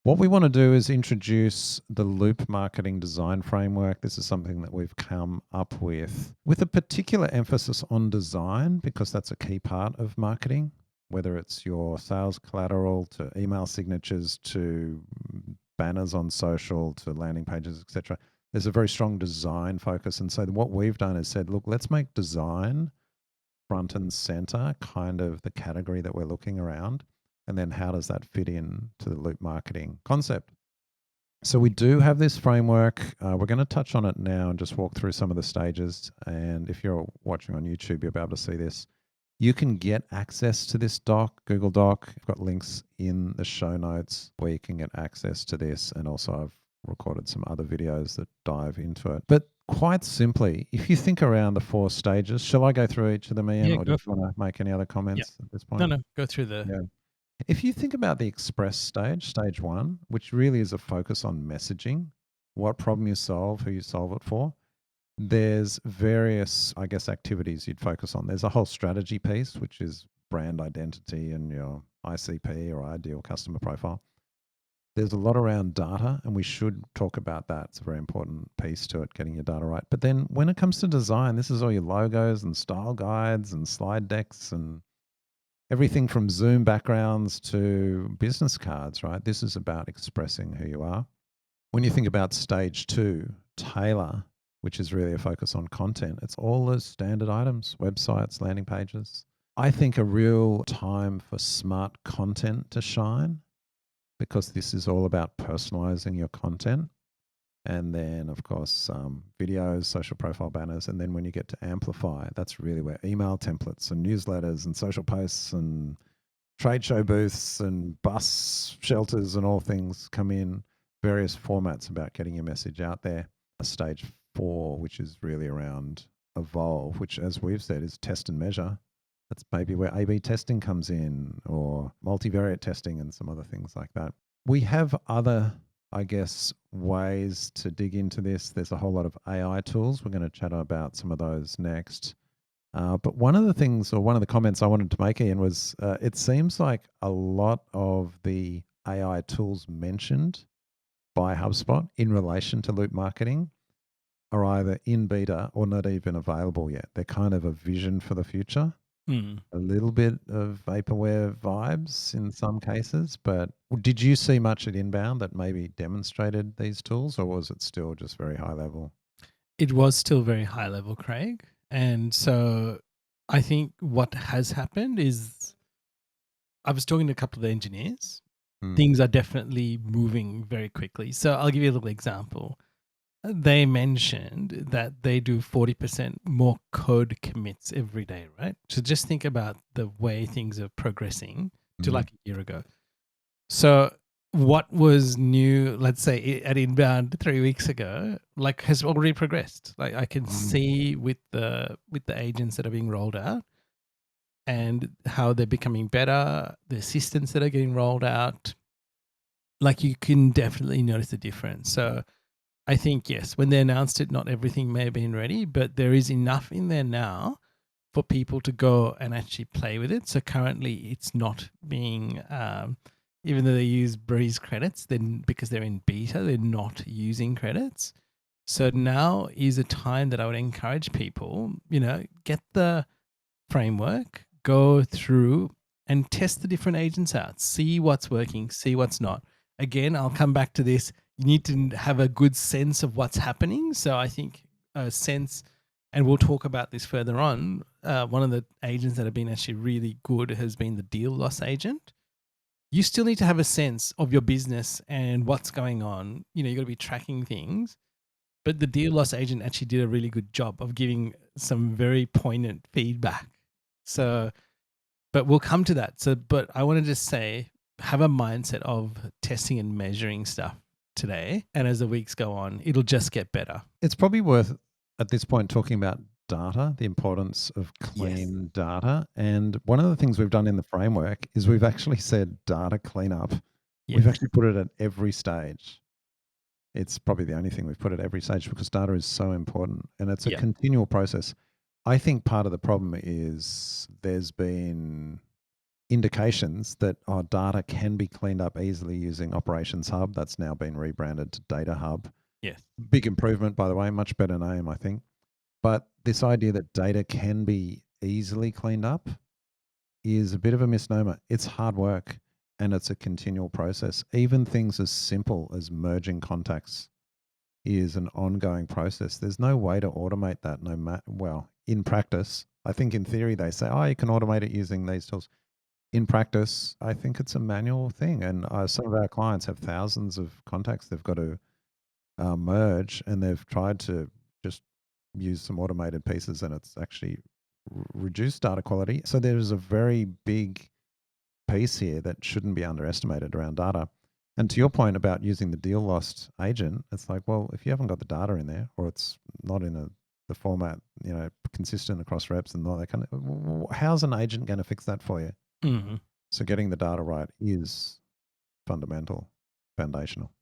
What we want to do is introduce the loop marketing design framework. This is something that we've come up with a particular emphasis on design because that's a key part of marketing, whether it's your sales collateral to email signatures to banners on social to landing pages, etc. There's a very strong design focus. And so what we've done is said, look, let's make design front and center kind of the category that we're looking around. And then how does that fit in to the loop marketing concept? So we do have this framework. We're going to touch on it now and just walk through some of the stages. And if you're watching on YouTube, you'll be able to see this. You can get access to this doc, Google Doc. I've got links in the show notes where you can get access to this. And also I've recorded some other videos that dive into it. But quite simply, if you think around the 4 stages, shall I go through each of them, Ian, Yeah, or do go you for it. want to make any other Yeah. comments at this No, point? no, go through the Yeah. If you think about the express stage, stage 1, which really is a focus on messaging, what problem you solve, who you solve it for, there's various, I guess, activities you'd focus on. There's a whole strategy piece, which is brand identity and your ICP or ideal customer profile. There's a lot around data, and we should talk about that. It's a very important piece to it, getting your data right. But then when it comes to design, this is all your logos and style guides and slide decks and everything from Zoom backgrounds to business cards, right? This is about expressing who you are. When you think about stage 2, Tailor, which is really a focus on content, it's all those standard items, websites, landing pages. I think a real time for smart content to shine because this is all about personalizing your content. And then, of course, videos, social profile banners. And then when you get to Amplify, that's really where email templates and newsletters and social posts and trade show booths and bus shelters and all things come in, various formats about getting your message out there. Stage 4, which is really around Evolve, which, as we've said, is test and measure. That's maybe where A/B testing comes in, or multivariate testing and some other things like that. We have other, I guess, ways to dig into this. There's a whole lot of AI tools. We're going to chat about some of those next. But one of the things, or one of the comments I wanted to make, Ian, was it seems like a lot of the AI tools mentioned by HubSpot in relation to loop marketing are either in beta or not even available yet. They're kind of a vision for the future, Mm. a little bit of vaporware vibes in some cases. But did you see much at Inbound that maybe demonstrated these tools, or was it still just very high level? It was still very high level, Craig. And so I think what has happened is I was talking to a couple of the engineers. Mm. Things are definitely moving very quickly. So I'll give you a little example. They mentioned that they do 40% more code commits every day, right? So just think about the way things are progressing to Mm. like a year ago. So what was new, let's say at Inbound 3 weeks ago, like has already progressed. Like I can Mm. see with the agents that are being rolled out and how they're becoming better, the assistants that are getting rolled out. Like you can definitely notice the difference. So I think yes, when they announced it, not everything may have been ready, but there is enough in there now for people to go and actually play with it. So currently, it's not being, even though they use Breeze credits, then because they're in beta, they're not using credits. So now is a time that I would encourage people, get the framework, go through and test the different agents out, see what's working, see what's not. Again, I'll come back to this. You need to have a good sense of what's happening. So I think a sense, and we'll talk about this further on. One of the agents that have been actually really good has been the deal loss agent. You still need to have a sense of your business and what's going on. You got to be tracking things. But the deal loss agent actually did a really good job of giving some very poignant feedback. So, but we'll come to that. So, but I want to just say, have a mindset of testing and measuring stuff today. And as the weeks go on, it'll just get better. It's probably worth at this point talking about data, the importance of Yes. clean data. And one of the things we've done in the framework is we've actually said data cleanup. We've Yes. actually put it at every stage. It's probably the only thing we've put at every stage because data is so important and it's a Yeah. continual process. I think part of the problem is there's been indications that data can be cleaned up easily using Operations Hub. That's now been rebranded to Data Hub. Yes. Big improvement, by the way, much better name, I think. But this idea that data can be easily cleaned up is a bit of a misnomer. It's hard work and it's a continual process. Even things as simple as merging contacts is an ongoing process. There's no way to automate that, no matter, well, in practice. I think in theory they say, oh, you can automate it using these tools. In practice, I think it's a manual thing. And some of our clients have thousands of contacts they've got to merge, and they've tried to just use some automated pieces, and it's actually reduced data quality. So there's a very big piece here that shouldn't be underestimated around data. And to your point about using the deal lost agent, it's like, well, if you haven't got the data in there, or it's not in the format, consistent across reps and all that kind of, how's an agent going to fix that for you? Mhm. So getting the data right is fundamental, foundational.